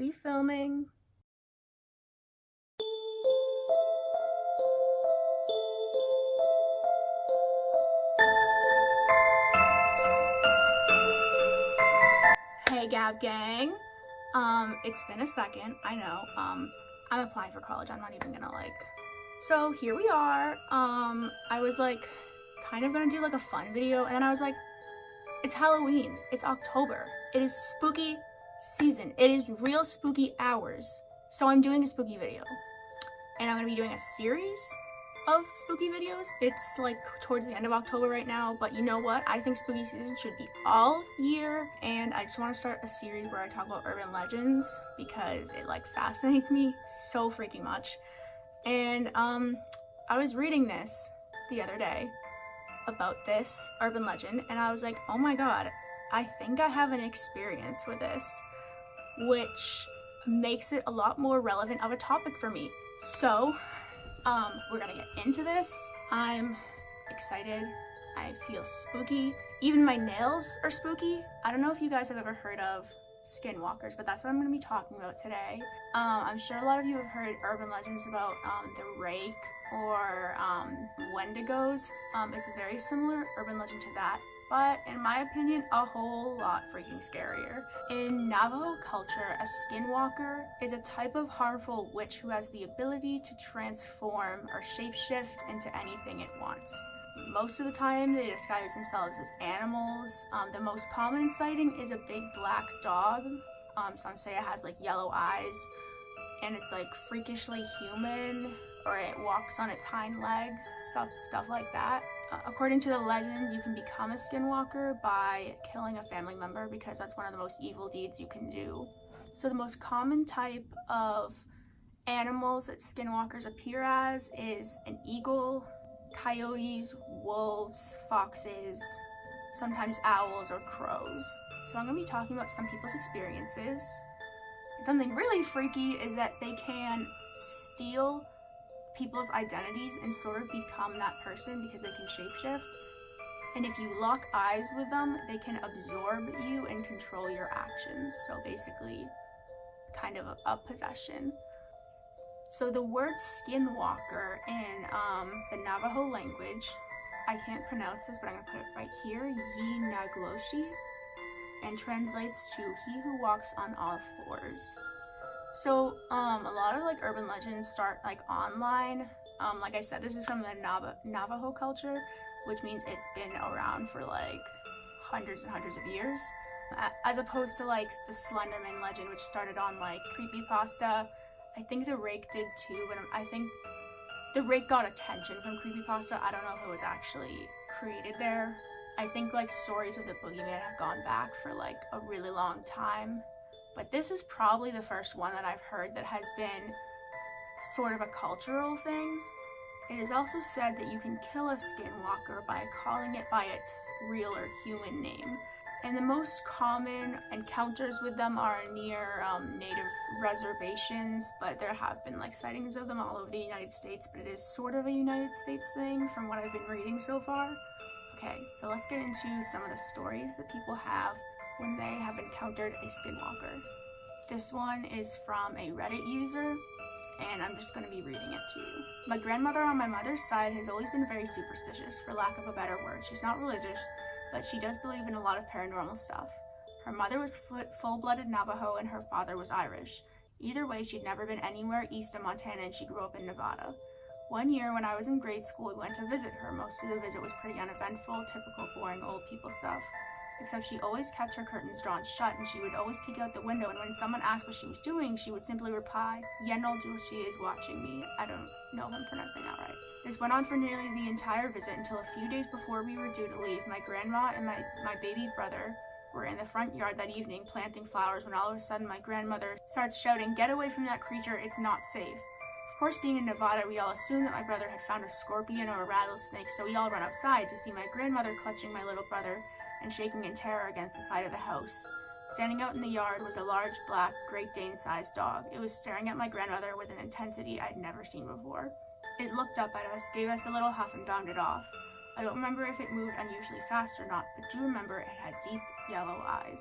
be filming. Hey Gab Gang. It's been a second, I know. I'm applying for college, I'm not even gonna so here we are. I was kind of gonna do a fun video, and then I was like, it's Halloween, it's October, it is spooky season, it is real spooky hours, so I'm doing a spooky video. And I'm gonna be doing a series of spooky videos. It's towards the end of October right now, but you know what? I think spooky season should be all year, and I just want to start a series where I talk about urban legends because it fascinates me so freaking much. And I was reading this the other day about this urban legend, and I was like, oh my god, I think I have an experience with this, which makes it a lot more relevant of a topic for me. So we're gonna get into this. I'm excited. I feel spooky. Even my nails are spooky. I don't know if you guys have ever heard of Skinwalkers, but that's what I'm gonna be talking about today. I'm sure a lot of you have heard urban legends about the rake or wendigos. It's a very similar urban legend to that, but in my opinion, a whole lot freaking scarier. In Navajo culture, a skinwalker is a type of harmful witch who has the ability to transform or shapeshift into anything it wants. Most of the time, they disguise themselves as animals. The most common sighting is a big black dog. Some say it has yellow eyes, and it's freakishly human, or it walks on its hind legs, stuff like that. According to the legend, you can become a skinwalker by killing a family member, because that's one of the most evil deeds you can do. So the most common type of animals that skinwalkers appear as is an eagle, coyotes, wolves, foxes, sometimes owls or crows. So I'm going to be talking about some people's experiences. Something really freaky is that they can steal people's identities and sort of become that person because they can shapeshift. And if you lock eyes with them, they can absorb you and control your actions. So basically, kind of a possession. So the word skinwalker in the Navajo language, I can't pronounce this, but I'm going to put it right here, Yi-Nagloshi, and translates to he who walks on all fours. So a lot of urban legends start online. Like I said, this is from the Navajo culture, which means it's been around for hundreds and hundreds of years, as opposed to the Slenderman legend, which started on creepypasta. I think the rake did too, but I think the rake got attention from creepypasta. I don't know if it was actually created there. I think stories of the boogeyman have gone back for a really long time. But this is probably the first one that I've heard that has been sort of a cultural thing. It is also said that you can kill a skinwalker by calling it by its real or human name. And the most common encounters with them are near native reservations, but there have been sightings of them all over the United States, but it is sort of a United States thing from what I've been reading so far. Okay, so let's get into some of the stories that people have when they have encountered a skinwalker. This one is from a Reddit user, and I'm just going to be reading it to you. My grandmother on my mother's side has always been very superstitious, for lack of a better word. She's not religious, but she does believe in a lot of paranormal stuff. Her mother was full-blooded Navajo and her father was Irish. Either way, she'd never been anywhere east of Montana, and she grew up in Nevada. One year when I was in grade school, we went to visit her. Most of the visit was pretty uneventful, typical boring old people stuff. Except she always kept her curtains drawn shut, and she would always peek out the window, and when someone asked what she was doing, she would simply reply, "Yenol she is watching me." I don't know if I'm pronouncing that right. This went on for nearly the entire visit until a few days before we were due to leave. My grandma and my baby brother were in the front yard that evening planting flowers when all of a sudden my grandmother starts shouting, "Get away from that creature, it's not safe." Of course, being in Nevada, we all assumed that my brother had found a scorpion or a rattlesnake, so we all ran outside to see my grandmother clutching my little brother and shaking in terror against the side of the house. Standing out in the yard was a large, black, Great Dane-sized dog. It was staring at my grandmother with an intensity I'd never seen before. It looked up at us, gave us a little huff, and bounded off. I don't remember if it moved unusually fast or not, but do remember it had deep yellow eyes.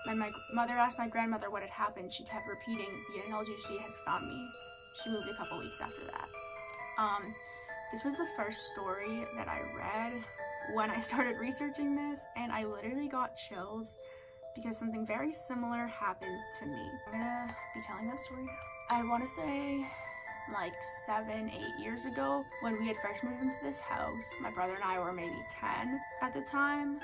When my mother asked my grandmother what had happened, she kept repeating, "The NLGC has found me." She moved a couple weeks after that. This was the first story that I read when I started researching this, and I literally got chills because something very similar happened to me. I'm gonna be telling that story. I want to say like 7-8 years ago, when we had first moved into this house. My brother and I were maybe 10 at the time.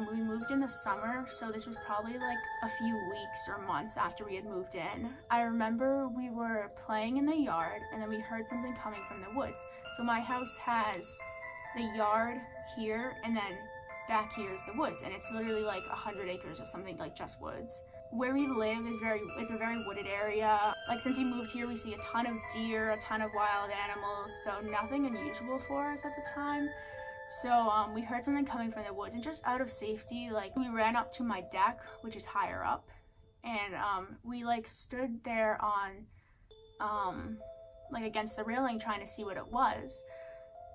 We moved in the summer, so this was probably like a few weeks or months after we had moved in. I remember we were playing in the yard, and then we heard something coming from the woods. So my house has the yard here, and then back here is the woods, and it's literally like 100 acres or something, like just woods. Where we live is it's a very wooded area. Like, since we moved here, we see a ton of deer, a ton of wild animals, so nothing unusual for us at the time. So we heard something coming from the woods, and just out of safety, like, we ran up to my deck, which is higher up, and we like stood there on like against the railing trying to see what it was.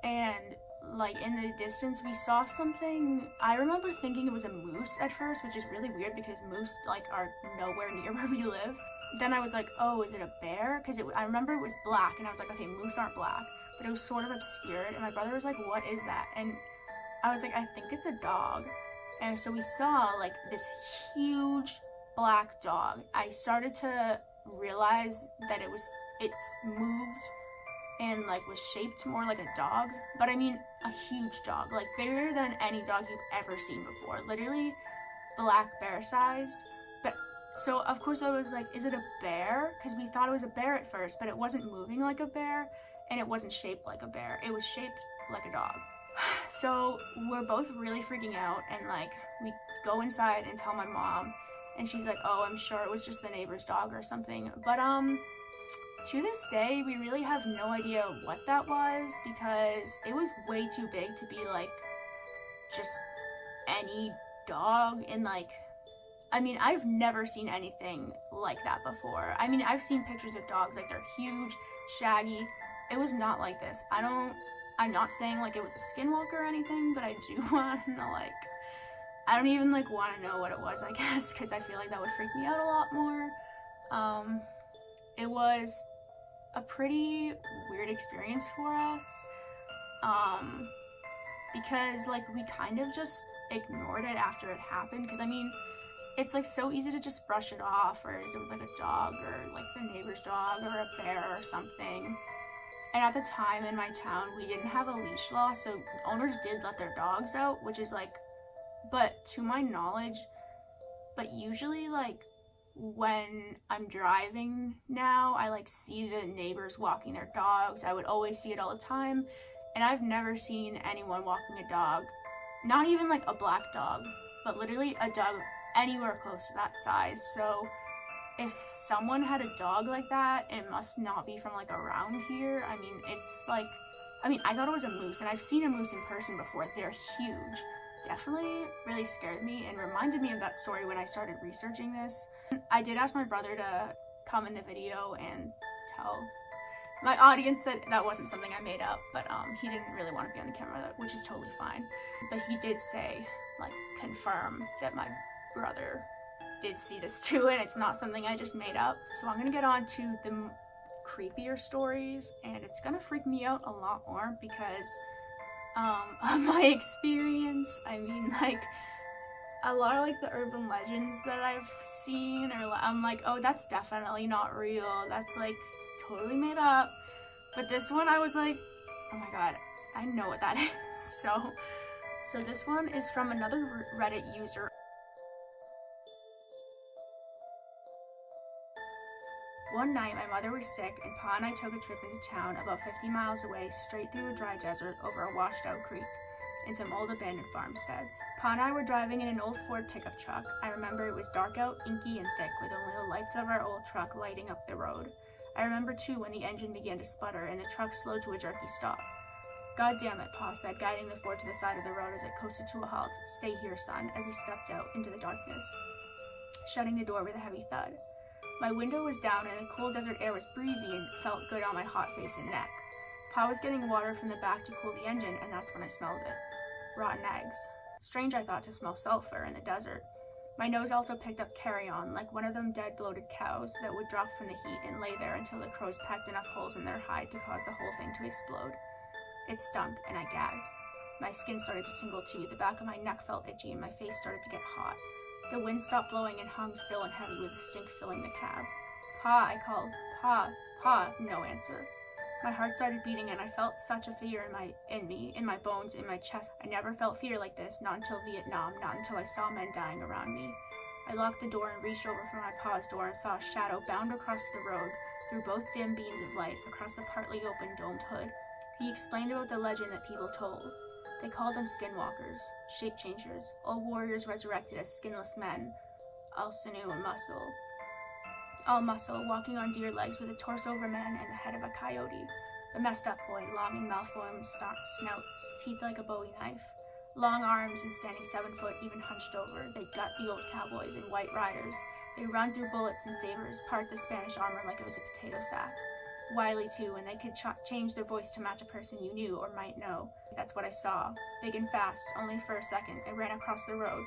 And like in the distance we saw something. I remember thinking it was a moose at first, which is really weird because moose like are nowhere near where we live. Then I was like, oh, is it a bear? Because I remember it was black, and I was like, okay, moose aren't black, but it was sort of obscured. And my brother was like, what is that? And I was like, I think it's a dog. And so we saw like this huge black dog. I started to realize that it moved and like was shaped more like a dog, but I mean a huge dog, like bigger than any dog you've ever seen before, literally black bear sized. But so of course I was like, is it a bear? Because we thought it was a bear at first, but it wasn't moving like a bear, and it wasn't shaped like a bear, it was shaped like a dog. So we're both really freaking out, and like we go inside and tell my mom, and she's like, oh, I'm sure it was just the neighbor's dog or something. But to this day, we really have no idea what that was, because it was way too big to be like just any dog. And like, I mean, I've never seen anything like that before. I mean, I've seen pictures of dogs, like they're huge, shaggy. It was not like this. I'm not saying like it was a skinwalker or anything, but I do want to like, I don't even like want to know what it was, I guess, because I feel like that would freak me out a lot more. It was a pretty weird experience for us, because like we kind of just ignored it after it happened, because I mean, it's like so easy to just brush it off, or it was like a dog or like the neighbor's dog or a bear or something. And at the time in my town, we didn't have a leash law, so owners did let their dogs out, which is like, but to my knowledge, but usually like when I'm driving now, I like see the neighbors walking their dogs. I would always see it all the time, and I've never seen anyone walking a dog, not even like a black dog, but literally a dog anywhere close to that size. So if someone had a dog like that, it must not be from like around here. I mean, it's like, I mean, I thought it was a moose, and I've seen a moose in person before. They're huge. Definitely really scared me and reminded me of that story when I started researching this. I did ask my brother to come in the video and tell my audience that that wasn't something I made up, but he didn't really want to be on the camera, which is totally fine. But he did say, like, confirm that my brother did see this too, and it's not something I just made up. So I'm gonna get on to the creepier stories, and it's gonna freak me out a lot more because of my experience. I mean, like, a lot of like the urban legends that I've seen, or I'm like, oh, that's definitely not real, that's like totally made up. But this one, I was like, oh my god, I know what that is. So this one is from another Reddit user. One night, my mother was sick, and Pa and I took a trip into town about 50 miles away, straight through a dry desert over a washed-out creek, and some old abandoned farmsteads. Pa and I were driving in an old Ford pickup truck. I remember it was dark out, inky and thick, with only the lights of our old truck lighting up the road. I remember too when the engine began to sputter and the truck slowed to a jerky stop. God damn it, Pa said, guiding the Ford to the side of the road as it coasted to a halt. Stay here, son, as he stepped out into the darkness, shutting the door with a heavy thud. My window was down and the cool desert air was breezy and felt good on my hot face and neck. Pa was getting water from the back to cool the engine, and that's when I smelled it. Rotten eggs. Strange, I thought, to smell sulfur in the desert. My nose also picked up carrion, like one of them dead bloated cows that would drop from the heat and lay there until the crows pecked enough holes in their hide to cause the whole thing to explode. It stunk, and I gagged. My skin started to tingle too, the back of my neck felt itchy, and my face started to get hot. The wind stopped blowing and hung still and heavy with the stink filling the cab. "Pa," I called. "Pa, Pa," no answer. My heart started beating and I felt such a fear in my bones, in my chest. I never felt fear like this, not until Vietnam, not until I saw men dying around me. I locked the door and reached over for my pa's door and saw a shadow bound across the road, through both dim beams of light, across the partly open domed hood. He explained about the legend that people told. They called them skinwalkers, shape changers, old warriors resurrected as skinless men, all sinew and muscle. All muscle, walking on deer legs with a torso of a man and the head of a coyote. The messed up boy, long and malformed snouts, teeth like a bowie knife. Long arms and standing 7 foot, even hunched over. They gut the old cowboys and white riders. They run through bullets and sabers, part the Spanish armor like it was a potato sack. Wily too, and they could change their voice to match a person you knew or might know. That's what I saw. Big and fast, only for a second. It ran across the road.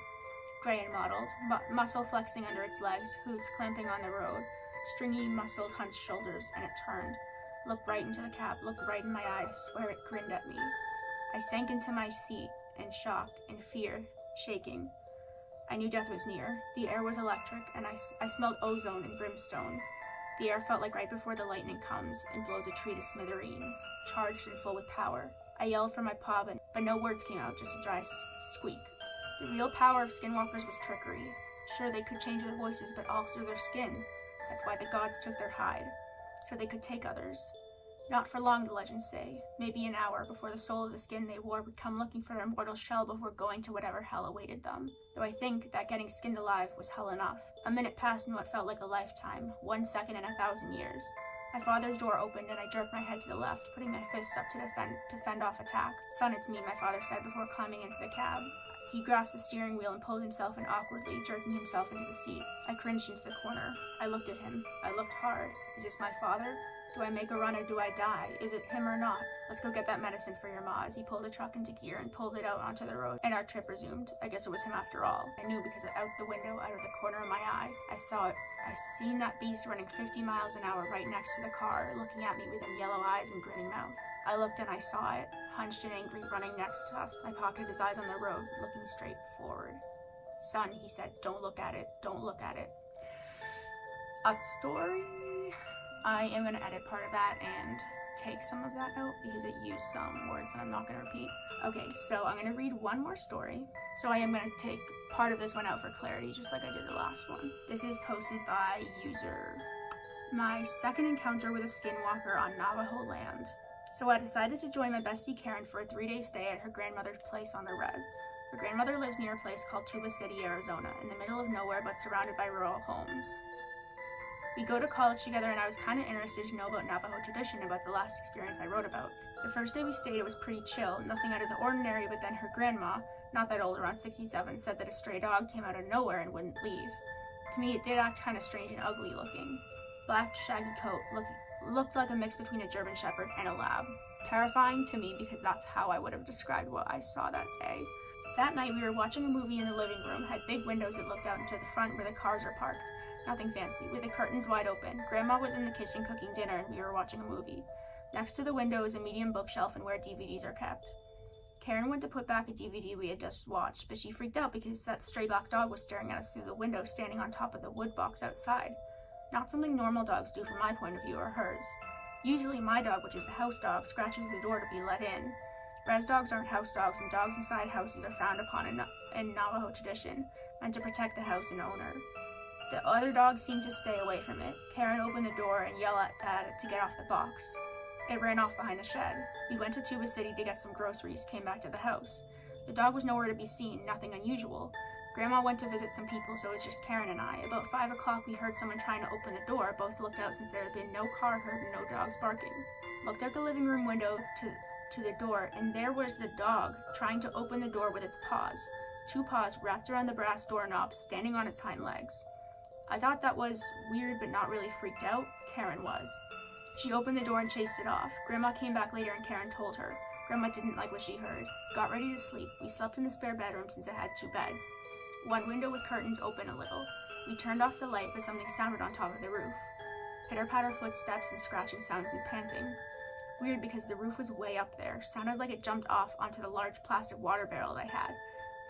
Gray and mottled, muscle flexing under its legs, hooves clamping on the road, stringy, muscled, hunched shoulders, and it turned. Looked right into the cab, looked right in my eyes, I swear it grinned at me. I sank into my seat, in shock, in fear, shaking. I knew death was near. The air was electric, and I smelled ozone and brimstone. The air felt like right before the lightning comes and blows a tree to smithereens, charged and full with power. I yelled for my pa, but no words came out, just a dry squeak. The real power of skinwalkers was trickery. Sure, they could change their voices, but also their skin. That's why the gods took their hide, so they could take others. Not for long, the legends say. Maybe an hour before the soul of the skin they wore would come looking for their mortal shell before going to whatever hell awaited them. Though I think that getting skinned alive was hell enough. A minute passed in what felt like a lifetime, 1 second in 1,000 years. My father's door opened and I jerked my head to the left, putting my fist up to fend off attack. "Son, it's me," my father said before climbing into the cab. He grasped the steering wheel and pulled himself in awkwardly, jerking himself into the seat. I cringed into the corner. I looked at him. I looked hard. Is this my father? Do I make a run or do I die? Is it him or not? Let's go get that medicine for your ma, as he pulled the truck into gear and pulled it out onto the road, and our trip resumed. I guess it was him after all. I knew because out the window, out of the corner of my eye, I saw it. I seen that beast running 50 miles an hour right next to the car, looking at me with them yellow eyes and grinning mouth. I looked and I saw it, hunched and angry, running next to us. My pa kept his eyes on the road, looking straight forward. "Son," he said, "don't look at it. Don't look at it." A story? I am going to edit part of that and take some of that out because it used some words that I'm not going to repeat. Okay, so I'm going to read one more story. So I am going to take part of this one out for clarity, just like I did the last one. This is posted by user. My second encounter with a skinwalker on Navajo land. So I decided to join my bestie Karen for a 3-day stay at her grandmother's place on the res. Her grandmother lives near a place called Tuba City, Arizona, in the middle of nowhere but surrounded by rural homes. We go to college together and I was kind of interested to know about Navajo tradition, about the last experience I wrote about. The first day we stayed, it was pretty chill, nothing out of the ordinary, but then her grandma, not that old, around 67, said that a stray dog came out of nowhere and wouldn't leave. To me, it did act kind of strange and ugly looking. Black, shaggy coat, looked like a mix between a German Shepherd and a lab. Terrifying to me because that's how I would have described what I saw that day. That night we were watching a movie in the living room, had big windows that looked out into the front where the cars are parked. Nothing fancy, with the curtains wide open. Grandma was in the kitchen cooking dinner and we were watching a movie. Next to the window is a medium bookshelf and where DVDs are kept. Karen went to put back a DVD we had just watched, but she freaked out because that stray black dog was staring at us through the window, standing on top of the wood box outside. Not something normal dogs do from my point of view or hers. Usually my dog, which is a house dog, scratches the door to be let in. Res dogs aren't house dogs, and dogs inside houses are frowned upon in Navajo tradition, meant to protect the house and owner. The other dogs seemed to stay away from it. Karen opened the door and yelled at it to get off the box. It ran off behind the shed. We went to Tuba City to get some groceries, came back to the house. The dog was nowhere to be seen, nothing unusual. Grandma went to visit some people, so it was just Karen and I. About 5 o'clock, we heard someone trying to open the door. Both looked out since there had been no car heard and no dogs barking. Looked out the living room window to the door, and there was the dog trying to open the door with its paws. 2 paws wrapped around the brass doorknob, standing on its hind legs. I thought that was weird, but not really freaked out. Karen was. She opened the door and chased it off. Grandma came back later and Karen told her. Grandma didn't like what she heard. Got ready to sleep. We slept in the spare bedroom since it had 2 beds. one window with curtains open a little. We turned off the light, but something sounded on top of the roof. Pitter-patter footsteps and scratching sounds and panting. Weird because the roof was way up there. Sounded like it jumped off onto the large plastic water barrel I had.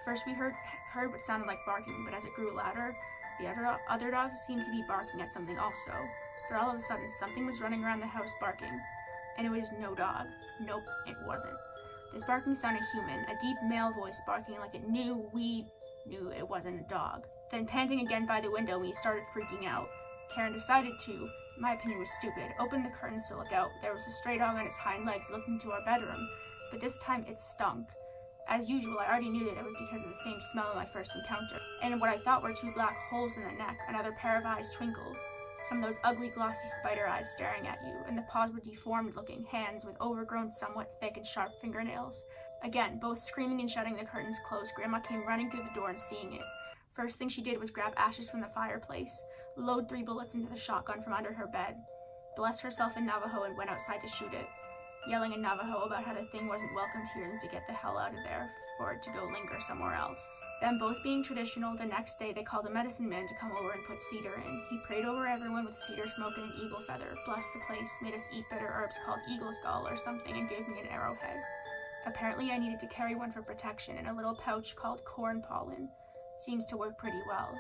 First we heard what sounded like barking, but as it grew louder, the other dogs seemed to be barking at something also. But all of a sudden, something was running around the house barking. And it was no dog. Nope, it wasn't. This barking sounded human, a deep male voice barking like it knew we knew it wasn't a dog. Then panting again by the window, we started freaking out. Karen decided to, in my opinion was stupid, open the curtains to look out. There was a stray dog on its hind legs looking to our bedroom, but this time it stunk. As usual, I already knew that it was because of the same smell of my first encounter, and what I thought were two black holes in the neck, another pair of eyes twinkled. Some of those ugly, glossy spider eyes staring at you, and the paws were deformed-looking hands with overgrown, somewhat thick and sharp fingernails. Again, both screaming and shutting the curtains closed, Grandma came running through the door and seeing it. First thing she did was grab ashes from the fireplace, load 3 bullets into the shotgun from under her bed, blessed herself in Navajo, and went outside to shoot it, yelling in Navajo about how the thing wasn't welcomed here and to get the hell out of there, for it to go linger somewhere else. Then, both being traditional, the next day they called a medicine man to come over and put cedar in. He prayed over everyone with cedar smoke and an eagle feather, blessed the place, made us eat bitter herbs called eagle skull or something, and gave me an arrowhead. Apparently I needed to carry one for protection in a little pouch called corn pollen. Seems to work pretty well.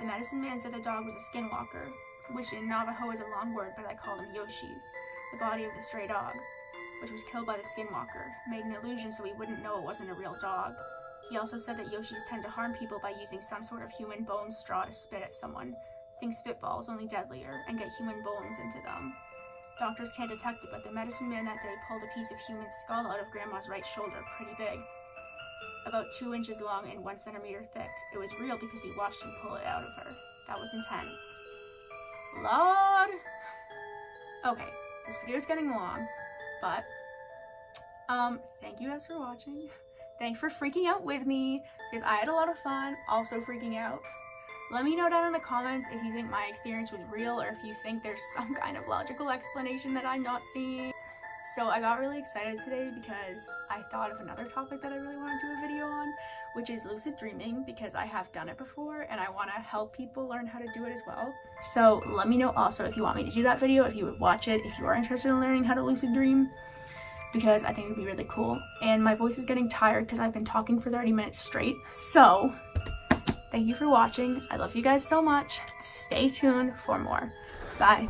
The medicine man said the dog was a skinwalker, which in Navajo is a long word, but I call them Yoshis, the body of the stray dog, which was killed by the skinwalker, made an illusion so we wouldn't know it wasn't a real dog. He also said that Yoshis tend to harm people by using some sort of human bone straw to spit at someone, think spitballs, only deadlier, and get human bones into them. Doctors can't detect it, but the medicine man that day pulled a piece of human skull out of Grandma's right shoulder, pretty big. About 2 inches long and 1 centimeter thick. It was real because we watched him pull it out of her. That was intense. Lord! Okay, this video's getting long, but, thank you guys for watching. Thanks for freaking out with me, because I had a lot of fun, also freaking out. Let me know down in the comments if you think my experience was real, or if you think there's some kind of logical explanation that I'm not seeing. So I got really excited today because I thought of another topic that I really want to do a video on, which is lucid dreaming, because I have done it before and I want to help people learn how to do it as well. So let me know also if you want me to do that video, if you would watch it, if you are interested in learning how to lucid dream, because I think it would be really cool. And my voice is getting tired because I've been talking for 30 minutes straight. So thank you for watching. I love you guys so much. Stay tuned for more. Bye.